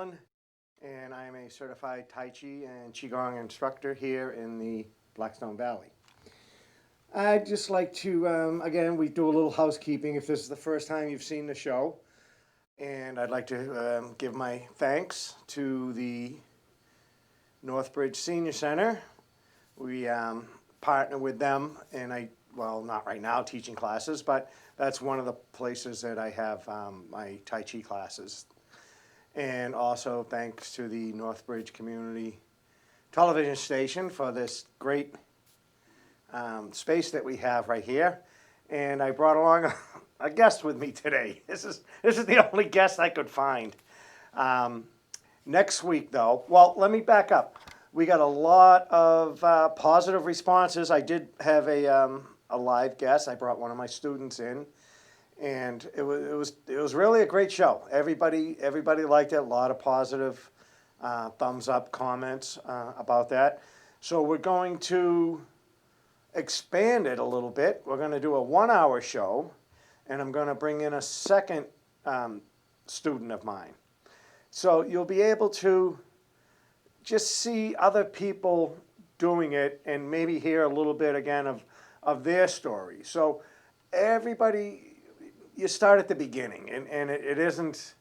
And I'm a certified Tai Chi and Qigong instructor here in the Blackstone Valley. I'd just like to, again, we do a little housekeeping if this is the first time you've seen the show. And I'd like to give my thanks to the Northbridge Senior Center. We partner with them, and well, not right now teaching classes, but that's one of the places that I have my Tai Chi classes. And also thanks to the Northbridge Community Television Station for this great space that we have right here. And I brought along a guest with me today. This is the only guest I could find. Next week, though, well, let me back up. We got a lot of positive responses. I did have a live guest. I brought one of my students in. And it was really a great show. Everybody liked it. A lot of positive thumbs up comments about that. So we're going to expand it a little bit. We're going to do a 1-hour show, and I'm going to bring in a second student of mine. So you'll be able to just see other people doing it and maybe hear a little bit again of their story. So everybody. You start at the beginning, and it isn't,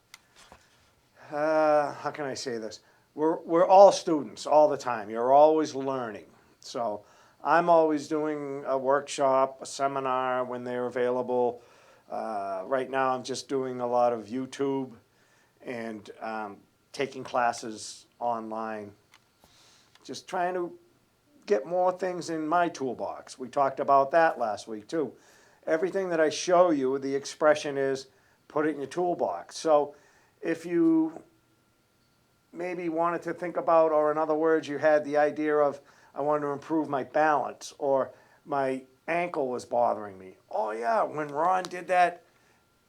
how can I say this? We're all students all the time. You're always learning. So I'm always doing a workshop, a seminar when they're available. Right now I'm just doing a lot of YouTube and taking classes online. Just trying to get more things in my toolbox. We talked about that last week too. Everything that I show you, the expression is put it in your toolbox. So if you maybe wanted to think about, or in other words, you had the idea of, I wanted to improve my balance, or my ankle was bothering me. Oh yeah, when Ron did that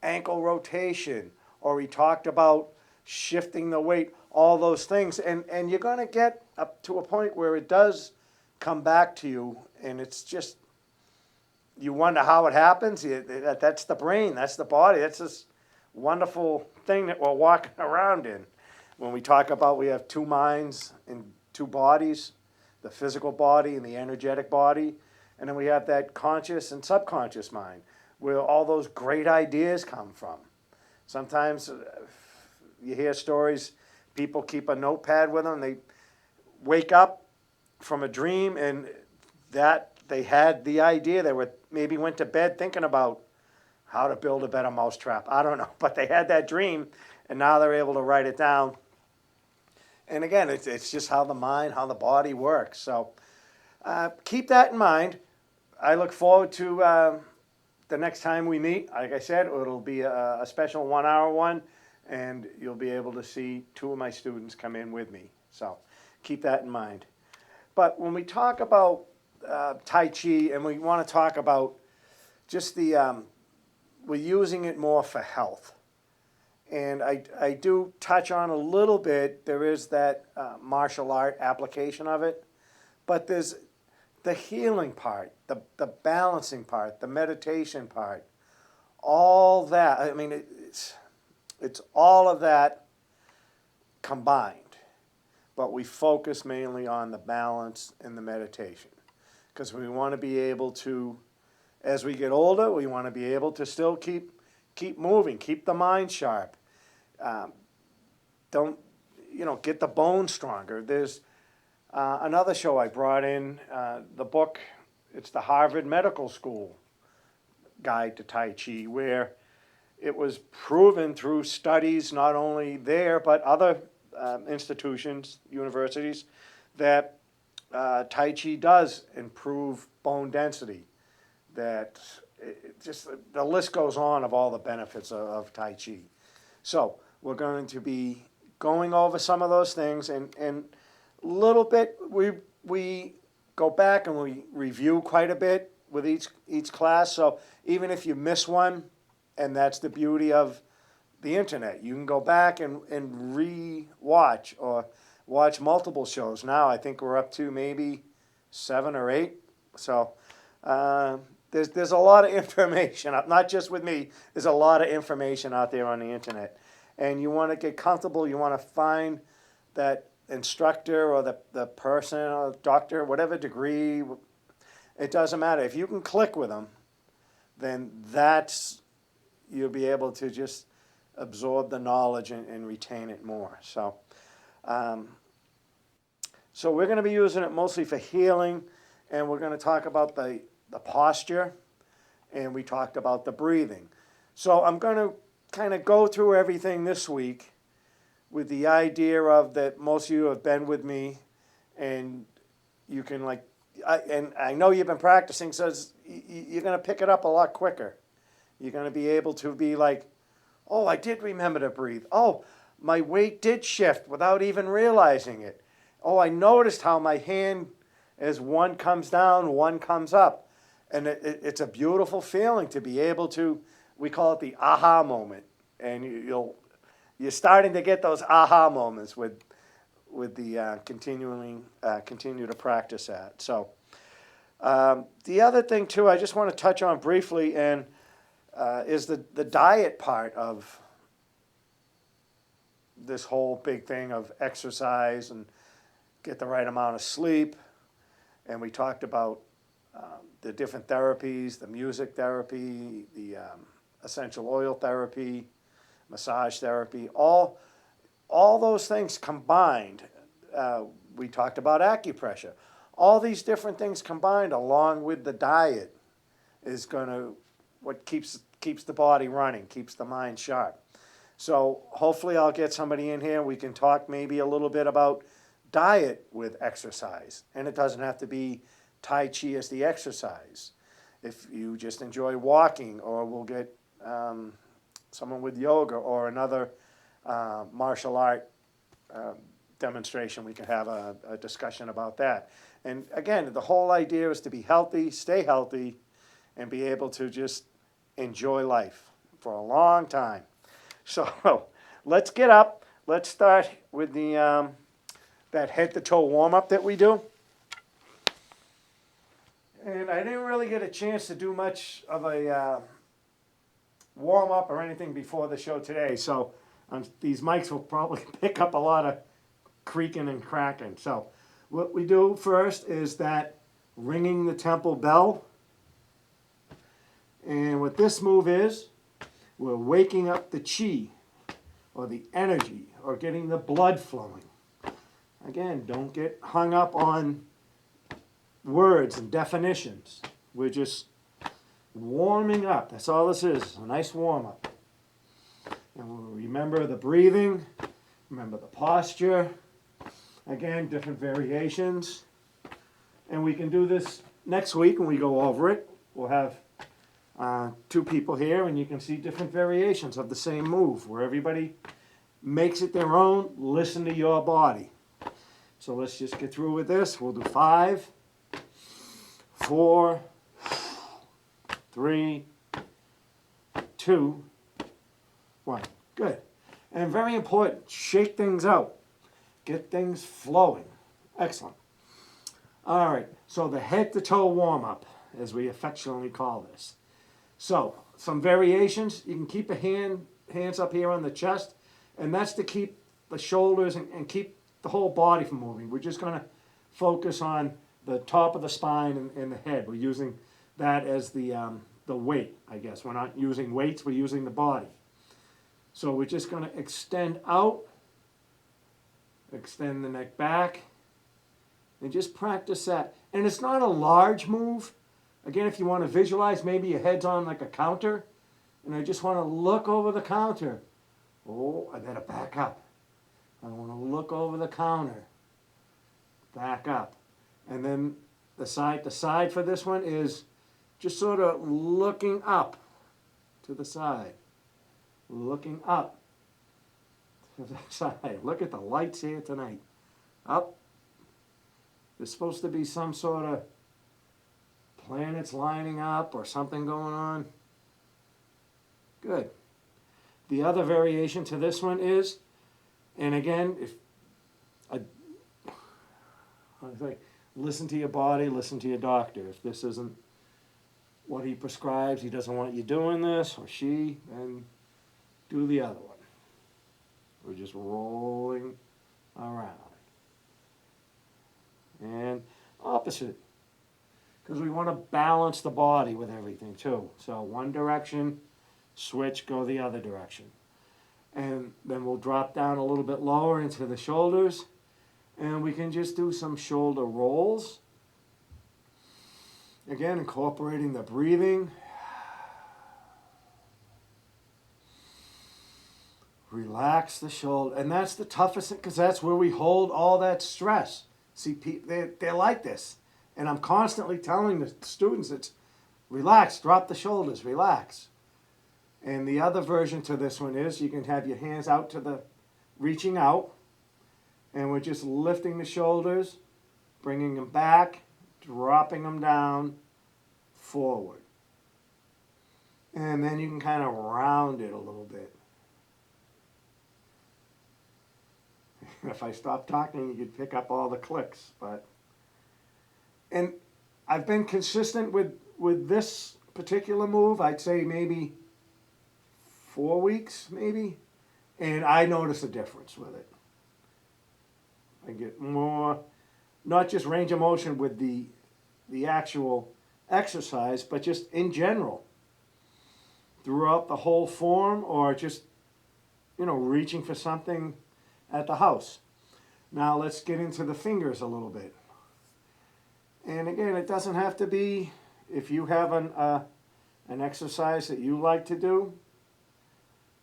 ankle rotation, or he talked about shifting the weight, all those things. And you're gonna get up to a point where it does come back to you, and it's just, you wonder how it happens. That's the brain, that's the body, that's this wonderful thing that we're walking around in. When we talk about we have two minds and two bodies, the physical body and the energetic body, and then we have that conscious and subconscious mind, where all those great ideas come from. Sometimes you hear stories, people keep a notepad with them, they wake up from a dream and that they had the idea, they maybe went to bed thinking about how to build a better mousetrap. I don't know, but they had that dream, and now they're able to write it down. And again, it's just how the mind, how the body works. So keep that in mind. I look forward to the next time we meet. Like I said, it'll be a special 1-hour one, and you'll be able to see 2 of my students come in with me. So keep that in mind. But when we talk about Tai Chi, and we want to talk about just we're using it more for health. And I do touch on a little bit, there is that martial art application of it, but there's the healing part, the balancing part, the meditation part, all that. I mean, it's all of that combined, but we focus mainly on the balance and the meditation. Because we want to be able to, as we get older, we want to be able to still keep moving, keep the mind sharp. Don't, get the bones stronger. There's another show I brought in, the book, it's the Harvard Medical School Guide to Tai Chi, where it was proven through studies, not only there, but other institutions, universities, that Tai Chi does improve bone density. That just the list goes on of all the benefits of Tai Chi. So we're going to be going over some of those things, and a little bit we go back and we review quite a bit with each class. So even if you miss one, and that's the beauty of the internet, you can go back and re-watch or watch multiple shows. Now I think we're up to maybe 7 or 8. So there's a lot of information, not just with me, there's a lot of information out there on the internet. and you want to get comfortable. You want to find that instructor or the person or doctor, whatever degree, it doesn't matter. If you can click with them, then you'll be able to just absorb the knowledge and retain it more. Um, so we're going to be using it mostly for healing, and we're going to talk about the posture, and we talked about the breathing. So I'm going to kind of go through everything this week with the idea of that most of you have been with me, and you can and I know you've been practicing, so you're going to pick it up a lot quicker. You're going to be able to be like, oh, I did remember to breathe. Oh, my weight did shift without even realizing it. Oh, I noticed how my hand, as one comes down, one comes up. And it's a beautiful feeling to be able to, we call it the aha moment. And you're starting to get those aha moments with the continue to practice at. So the other thing too, I just want to touch on briefly, and is the diet part of this whole big thing of exercise and get the right amount of sleep. And we talked about the different therapies, the music therapy, the essential oil therapy, massage therapy, all those things combined. We talked about acupressure. All these different things combined along with the diet is what keeps the body running, keeps the mind sharp. So hopefully I'll get somebody in here. We can talk maybe a little bit about diet with exercise. And it doesn't have to be Tai Chi as the exercise. If you just enjoy walking, or we'll get someone with yoga or another martial art demonstration, we can have a discussion about that. And again, the whole idea is to be healthy, stay healthy, and be able to just enjoy life for a long time. So let's get up. Let's start with that head to toe warm up that we do. And I didn't really get a chance to do much of a warm up or anything before the show today. So these mics will probably pick up a lot of creaking and cracking. So what we do first is that ringing the temple bell. And what this move is, we're waking up the chi, or the energy, or getting the blood flowing. Again, don't get hung up on words and definitions. We're just warming up. That's all this is, a nice warm up. And we'll remember the breathing, remember the posture. Again, different variations. And we can do this next week when we go over it. We'll have two people here, and you can see different variations of the same move where everybody makes it their own. Listen to your body. So let's just get through with this. We'll do 5, 4, 3, 2, 1. Good. And very important, shake things out. Get things flowing. Excellent. All right, so the head to toe warm up, as we affectionately call this. So some variations. You can keep the hands up here on the chest, and that's to keep the shoulders and keep the whole body from moving. We're just going to focus on the top of the spine and the head. We're using that as the weight, I guess. We're not using weights, we're using the body. So we're just going to extend out, extend the neck back, and just practice that. And it's not a large move. Again, if you want to visualize, maybe your head's on like a counter, and I just want to look over the counter. Oh, I better back up. I want to look over the counter. Back up. And then the side for this one is just sort of looking up to the side. Looking up to the side. Look at the lights here tonight. Up. There's supposed to be some sort of planets lining up or something going on. Good. The other variation to this one is, and again, listen to your body, listen to your doctor. If this isn't what he prescribes, he doesn't want you doing this, or she, then do the other one. We're just rolling around. And opposite, because we want to balance the body with everything too. So one direction, switch, go the other direction. And then we'll drop down a little bit lower into the shoulders, and we can just do some shoulder rolls. Again, incorporating the breathing. Relax the shoulder, and that's the toughest, because that's where we hold all that stress. See, they're like this, and I'm constantly telling the students, it's relax, drop the shoulders, relax. And the other version to this one is you can have your hands out to the, reaching out, and we're just lifting the shoulders, bringing them back, dropping them down, forward. And then you can kind of round it a little bit. If I stop talking, you could pick up all the clicks. And I've been consistent with this particular move, I'd say maybe 4 weeks, maybe. And I notice a difference with it. I get more, not just range of motion with the actual exercise, but just in general. Throughout the whole form, or just, reaching for something at the house. Now let's get into the fingers a little bit. And again, it doesn't have to be, if you have an exercise that you like to do,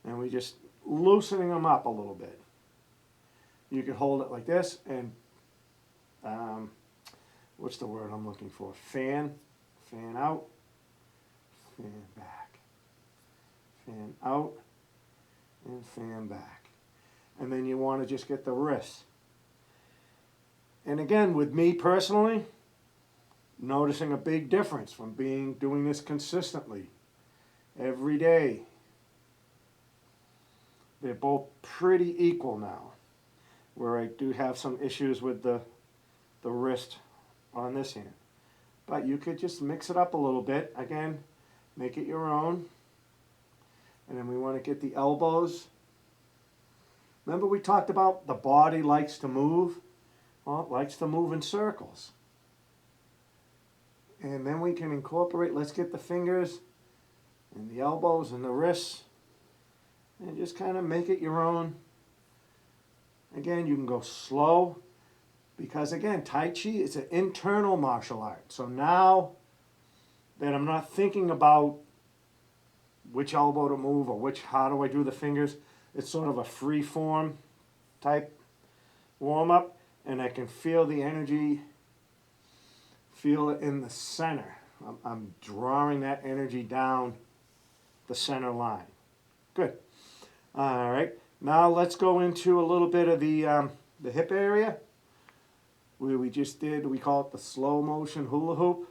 and we just loosening them up a little bit. You can hold it like this and, what's the word I'm looking for? Fan out, fan back, fan out, and fan back. And then you want to just get the wrists. And again, with me personally, noticing a big difference from doing this consistently every day. They're both pretty equal now, where I do have some issues with the wrist on this hand. But you could just mix it up a little bit. Again, make it your own. And then we want to get the elbows. Remember we talked about the body likes to move? Well, it likes to move in circles. And then we can incorporate, let's get the fingers and the elbows and the wrists, and just kind of make it your own. Again, you can go slow, because again, Tai Chi is an internal martial art. So now that I'm not thinking about which elbow to move or how do I do the fingers, it's sort of a free form type warm up, and I can feel the energy, feel it in the center. I'm drawing that energy down the center line. Good. All right. Now let's go into a little bit of the hip area, where we just did, we call it the slow motion hula hoop.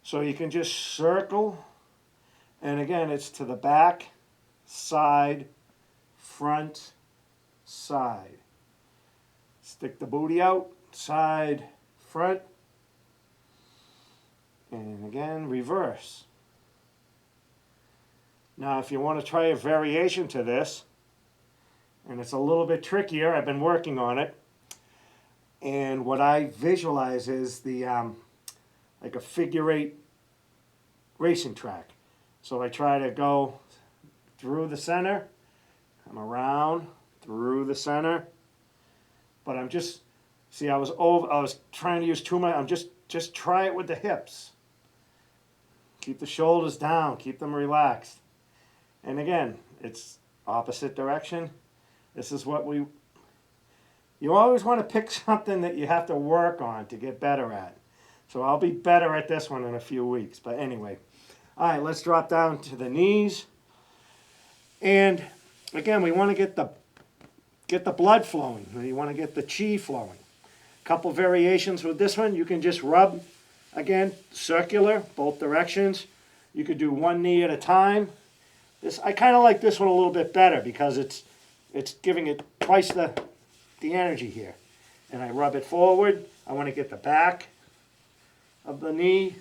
So you can just circle, and again, it's to the back, side, front, side. Stick the booty out, side, front, and again, reverse. Now, if you want to try a variation to this, and it's a little bit trickier, I've been working on it, and what I visualize is the like a figure-8 racing track. So I try to go through the center, come around, through the center, but I'm just, see, I was trying to use too much, I'm just try it with the hips. Keep the shoulders down, keep them relaxed. And again, it's opposite direction. This is what you always want to pick something that you have to work on to get better at. So I'll be better at this one in a few weeks. But anyway, all right, let's drop down to the knees. And again, we want to get the blood flowing. You want to get the chi flowing. A couple variations with this one. You can just rub, again, circular, both directions. You could do one knee at a time. I kind of like this one a little bit better because it's giving it twice the energy here. And I rub it forward. I want to get the back of the knee.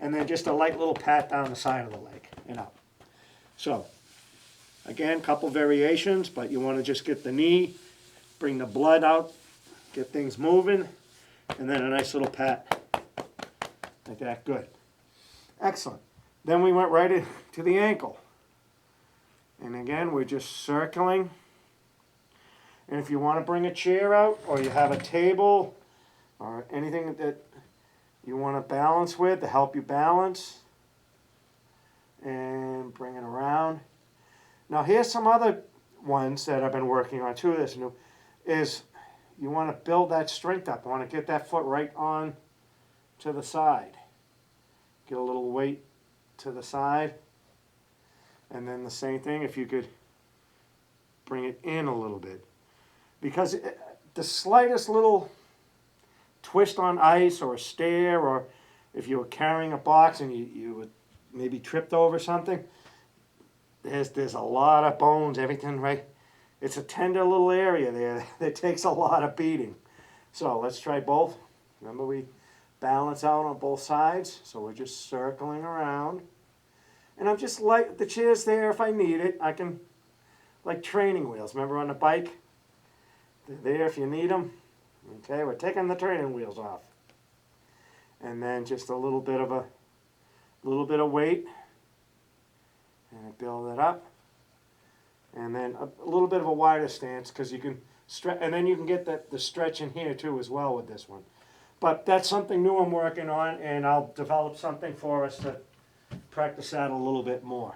And then just a light little pat down the side of the leg and up. So, Again, a couple variations, but you want to just get the knee, bring the blood out, get things moving, and then a nice little pat like that. Good. Excellent. Then we went right to the ankle. And again, we're just circling. And if you want to bring a chair out, or you have a table, or anything that you want to balance with to help you balance, and bring it around. Now here's some other ones that I've been working on too. This new is you want to build that strength up. You want to get that foot right on to the side. Get a little weight to the side. And then the same thing, if you could bring it in a little bit. Because the slightest little twist on ice or a stair, or if you were carrying a box and you would maybe tripped over something, there's a lot of bones, everything, right? It's a tender little area there that takes a lot of beating. So let's try both. Remember, we balance out on both sides, so we're just circling around. And I'm just like, the chair's there if I need it. I can, like training wheels, remember on the bike? They're there if you need them. Okay, we're taking the training wheels off. And then just a little bit of weight. And I build it up. And then a little bit of a wider stance, because you can stretch, and then you can get the stretch in here too as well with this one. But that's something new I'm working on, and I'll develop something for us to practice that a little bit more.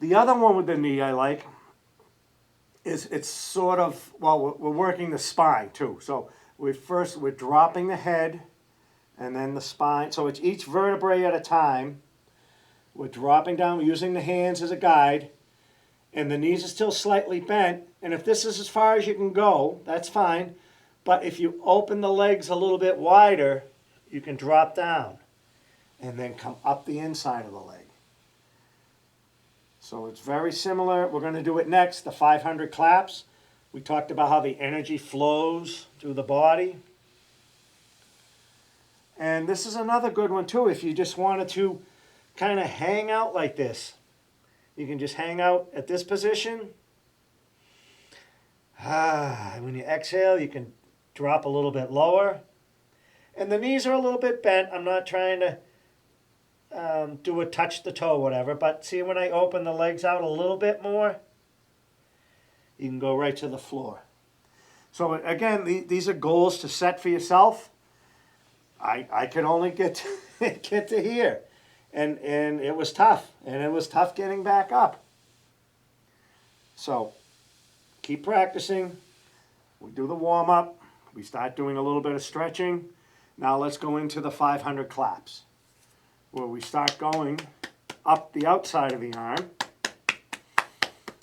The other one with the knee I like is it's sort of, well, we're working the spine too. So we're dropping the head and then the spine. So it's each vertebrae at a time. We're dropping down, we're using the hands as a guide, and the knees are still slightly bent. And if this is as far as you can go, that's fine. But if you open the legs a little bit wider, you can drop down and then come up the inside of the leg. So it's very similar. We're going to do it next, the 500 claps. We talked about how the energy flows through the body. And this is another good one too. If you just wanted to kind of hang out like this, you can just hang out at this position. When you exhale, you can drop a little bit lower. And the knees are a little bit bent. I'm not trying to do a touch the toe, whatever. But see, when I open the legs out a little bit more, you can go right to the floor. So again, these are goals to set for yourself. I could only get to here. And it was tough. And it was tough getting back up. So keep practicing. We do the warm-up. We start doing a little bit of stretching. Now let's go into the 500 claps, where we start going up the outside of the arm.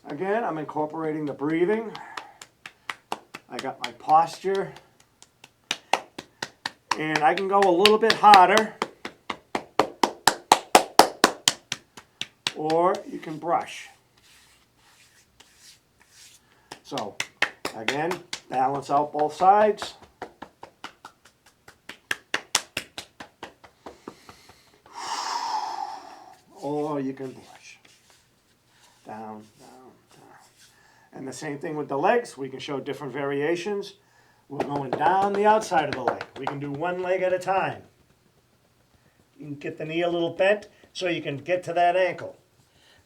Again, I'm incorporating the breathing. I got my posture. And I can go a little bit harder. Or you can brush. So, again, balance out both sides. Or you can brush. Down, down, down. And the same thing with the legs. We can show different variations. We're going down the outside of the leg. We can do one leg at a time. You can get the knee a little bent so you can get to that ankle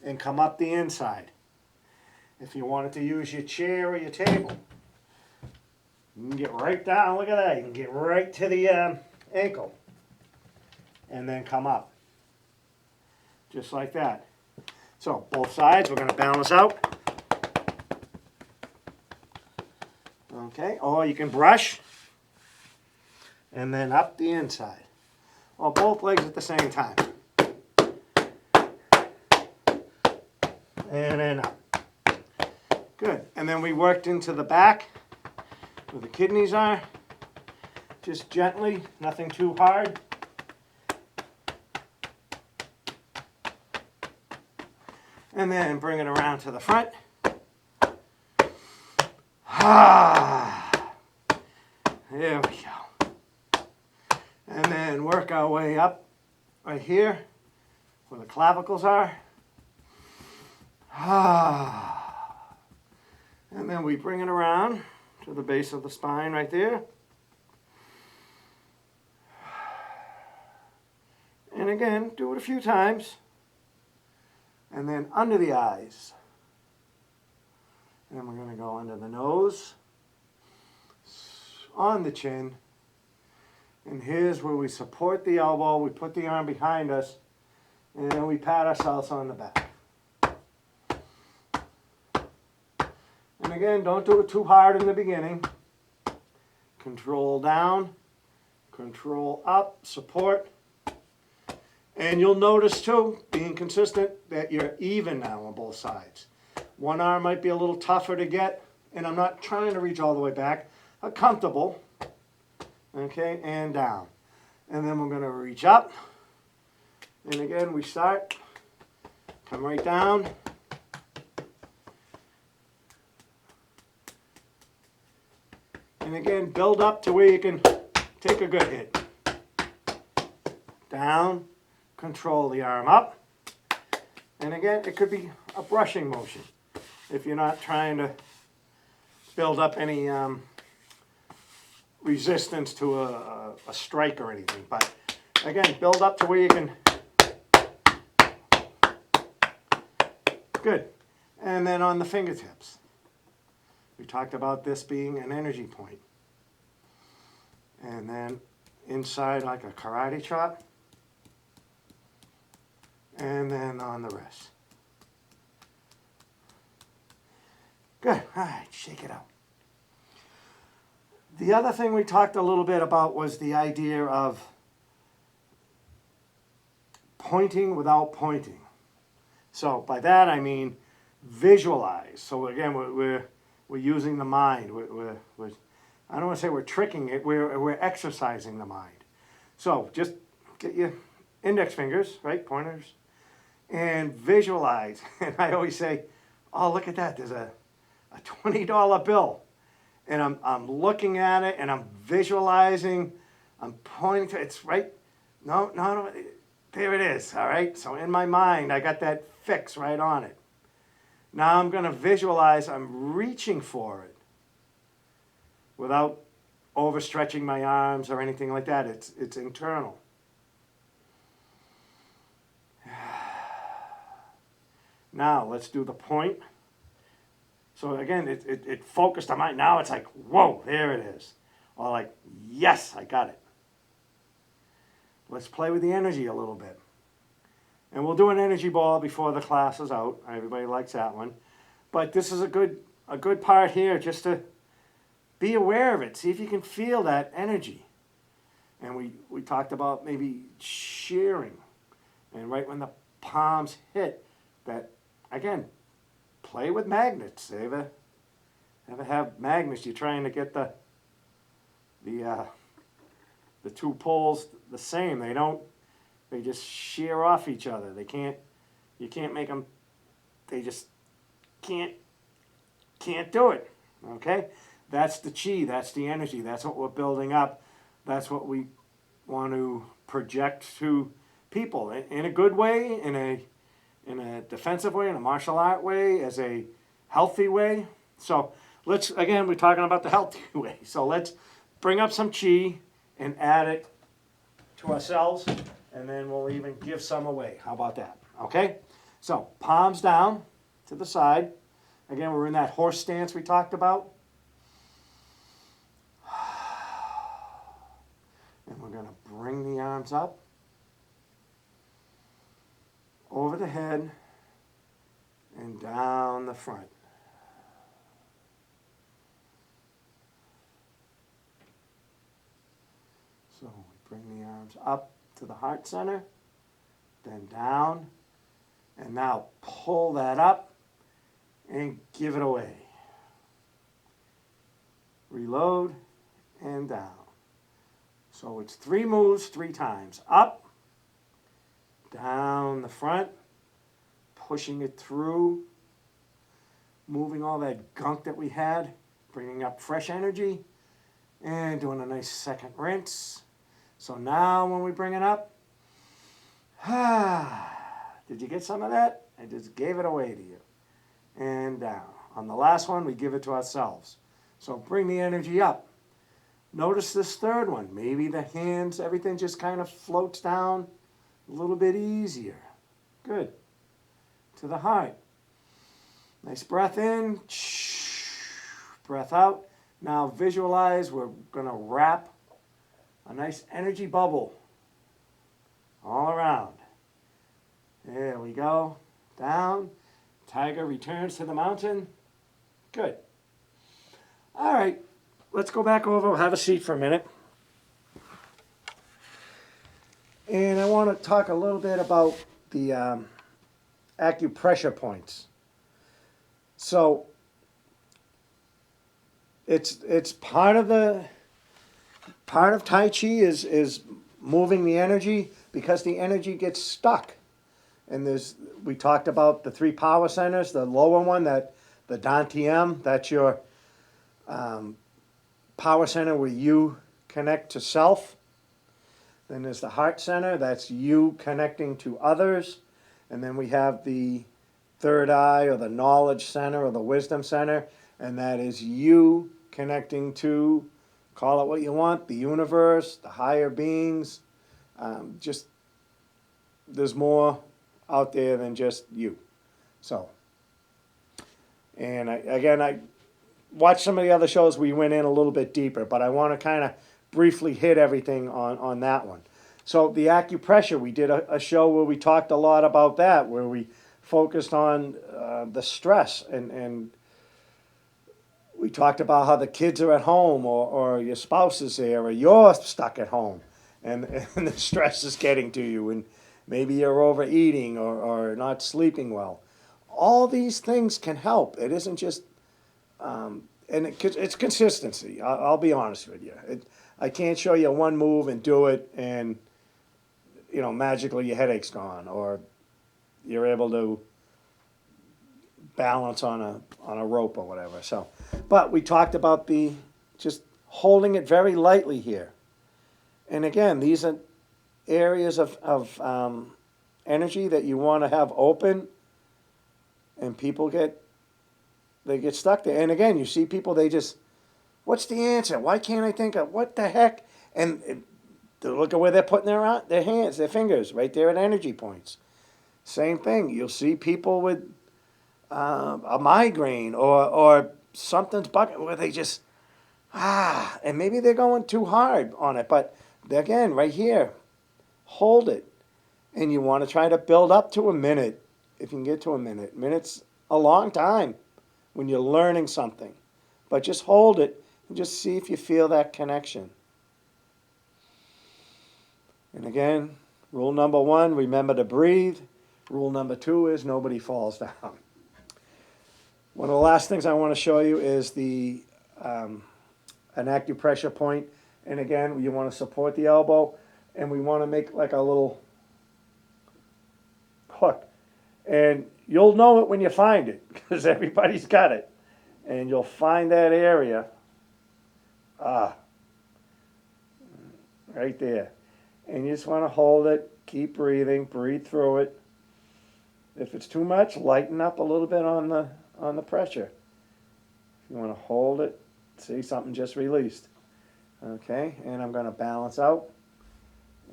and come up the inside. If you wanted to use your chair or your table, you can get right down. Look at that. You can get right to the ankle and then come up. Just like that. So both sides, we're going to balance out. Okay, or you can brush and then up the inside. Or both legs at the same time. And then up. Good. And then we worked into the back where the kidneys are. Just gently, nothing too hard. And then bring it around to the front. There we go. And then work our way up right here where the clavicles are. And then we bring it around to the base of the spine right there. And again, do it a few times. And then under the eyes. And we're going to go under the nose, on the chin. And here's where we support the elbow. We put the arm behind us. And then we pat ourselves on the back. And again, don't do it too hard in the beginning. Control down, control up, support. And you'll notice too, being consistent, that you're even now on both sides. One arm might be a little tougher to get, and I'm not trying to reach all the way back. I'm comfortable. Okay, and down. And then we're going to reach up. And again, we start. Come right down. And again, build up to where you can take a good hit. Down, control the arm up. And again, it could be a brushing motion if you're not trying to build up any resistance to a strike or anything. But again, build up to where you can. Good. And then on the fingertips. We talked about this being an energy point. And then inside like a karate chop. And then on the wrist. Good. All right, shake it out. The other thing we talked a little bit about was the idea of pointing without pointing. So by that I mean visualize. So again, we're using the mind. I don't want to say we're tricking it. We're exercising the mind. So just get your index fingers, right, pointers, and visualize. And I always say, oh, look at that. There's a $20 bill. And I'm looking at it, and I'm visualizing. I'm pointing to it. It's right. No. There it is, all right? So in my mind, I got that fix right on it. Now I'm going to visualize I'm reaching for it without overstretching my arms or anything like that. It's internal. Now let's do the point. So again, it focused on my, now it's like, whoa, there it is. Or like, yes, I got it. Let's play with the energy a little bit. And we'll do an energy ball before the class is out. Everybody likes that one. But this is a good part here just to be aware of it. See if you can feel that energy. And we talked about maybe shearing. And right when the palms hit, that, again, play with magnets. Ever have magnets? You're trying to get the two poles the same. They just shear off each other. You can't make them, they just can't do it. Okay? That's the chi, that's the energy, that's what we're building up. That's what we want to project to people in a good way, in a defensive way, in a martial art way, as a healthy way. So again, we're talking about the healthy way. So let's bring up some chi and add it to ourselves, and then we'll even give some away. How about that? Okay? So palms down to the side. Again, we're in that horse stance we talked about. And we're going to bring the arms up over the head and down the front. So we bring the arms up to the heart center, then down, and now pull that up and give it away. Reload and down. So it's 3 moves 3 times. Up, down the front, pushing it through, moving all that gunk that we had, bringing up fresh energy, and doing a nice second rinse. So now when we bring it up, did you get some of that? I just gave it away to you. and down. On the last one, we give it to ourselves. So bring the energy up. Notice this third one. Maybe the hands, everything just kind of floats down a little bit easier. Good. To the heart. Nice breath in. Breath out. Now visualize we're going to wrap a nice energy bubble all around. There we go. Down. Tiger returns to the mountain. Good. All right. Let's go back over. We'll have a seat for a minute. And I want to talk a little bit about the acupressure points. So it's part of Tai Chi is moving the energy because the energy gets stuck. And we talked about the 3 power centers. The lower one, the Dantian, that's your power center where you connect to self. Then there's the heart center, that's you connecting to others. And then we have the third eye or the knowledge center or the wisdom center, and that is you connecting to, call it what you want, the universe, the higher beings. Just there's more out there than just you. So, and I watched some of the other shows, we went in a little bit deeper, but I want to kind of briefly hit everything on that one. So the acupressure, we did a show where we talked a lot about that, where we focused on the stress, and we talked about how the kids are at home, or your spouse is there, or you're stuck at home, and the stress is getting to you, and maybe you're overeating or not sleeping well. All these things can help. It isn't just, and it's consistency. I'll be honest with you. I can't show you one move and do it, and magically your headache's gone, or you're able to balance on a rope or whatever. So, but we talked about just holding it very lightly here. And again, these are areas of energy that you want to have open, and people get stuck there. And again, you see people, what's the answer? Why can't I think of what the heck? And look at where they're putting their hands, their fingers, right there at energy points. Same thing. You'll see people with a migraine or something's bugging where they just, and maybe they're going too hard on it. But again, right here, hold it. And you want to try to build up to a minute, if you can get to a minute. Minute's a long time when you're learning something. But just hold it and just see if you feel that connection. And again, rule number 1, remember to breathe. Rule number 2 is nobody falls down. One of the last things I want to show you is an acupressure point. And again, you want to support the elbow, and we want to make like a little hook. And you'll know it when you find it, because everybody's got it. And you'll find that area. Right there. And you just want to hold it, keep breathing, breathe through it. If it's too much, lighten up a little bit on the pressure. If you want to hold it, see, something just released. Okay, and I'm going to balance out.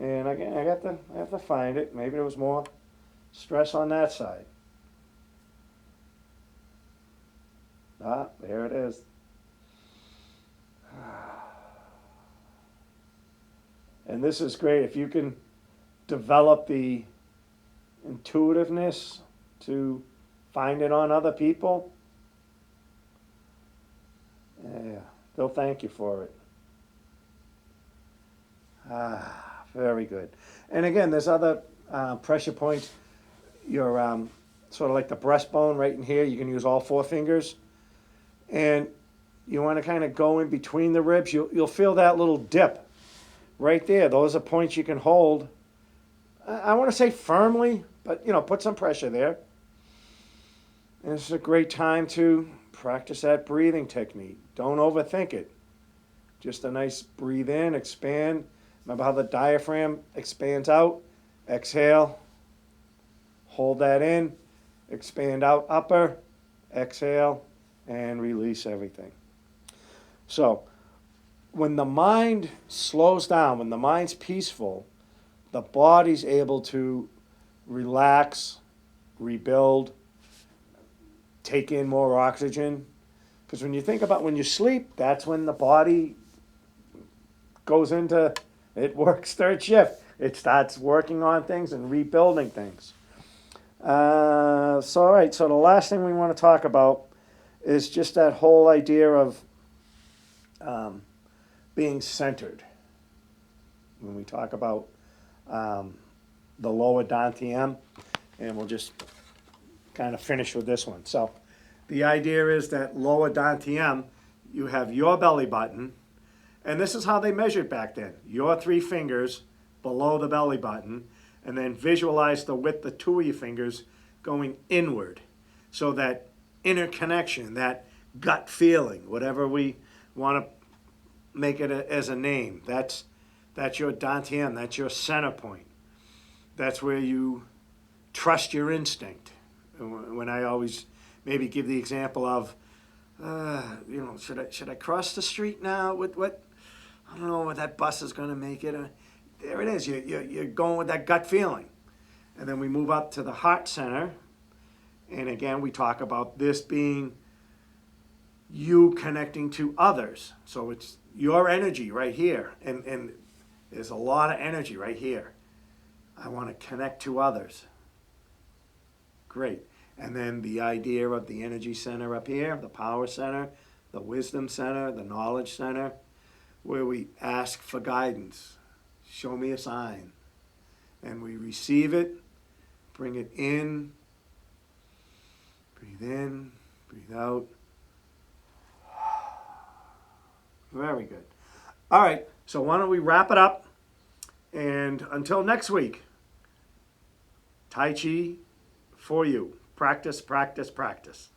And again, I have to find it. Maybe there was more stress on that side. There it is. And this is great. If you can develop the intuitiveness to find it on other people, they'll thank you for it. Very good. And again, there's other pressure points. Your sort of like the breastbone right in here. You can use all 4 fingers. And you want to kind of go in between the ribs. You'll feel that little dip right there. Those are points you can hold. I want to say firmly, but put some pressure there. And this is a great time to practice that breathing technique. Don't overthink it. Just a nice breathe in, expand. Remember how the diaphragm expands out? Exhale. Hold that in. Expand out upper. exhale, and release everything. So when the mind slows down, when the mind's peaceful, the body's able to relax, rebuild, take in more oxygen. Because when you think about when you sleep, that's when the body goes into, it works third shift. It starts working on things and rebuilding things. All right, so the last thing we want to talk about is just that whole idea of being centered. When we talk about the lower dantian, and we'll just kind of finish with this one. So the idea is that lower dantian, you have your belly button, and this is how they measured back then. Your 3 fingers below the belly button, and then visualize the width of 2 of your fingers going inward. So that inner connection, that gut feeling, whatever we want to make it as a name, that's your dantian, that's your center point. That's where you trust your instinct. When I always maybe give the example of, should I cross the street now? What I don't know what that bus is going to make it. There it is. You're going with that gut feeling. And then we move up to the heart center. And again, we talk about this being you connecting to others. So it's your energy right here. And there's a lot of energy right here. I want to connect to others. Great. And then the idea of the energy center up here, the power center, the wisdom center, the knowledge center, where we ask for guidance. Show me a sign. And we receive it, bring it in, breathe out. Very good. All right, so why don't we wrap it up? And until next week, Tai Chi for you. Practice, practice, practice.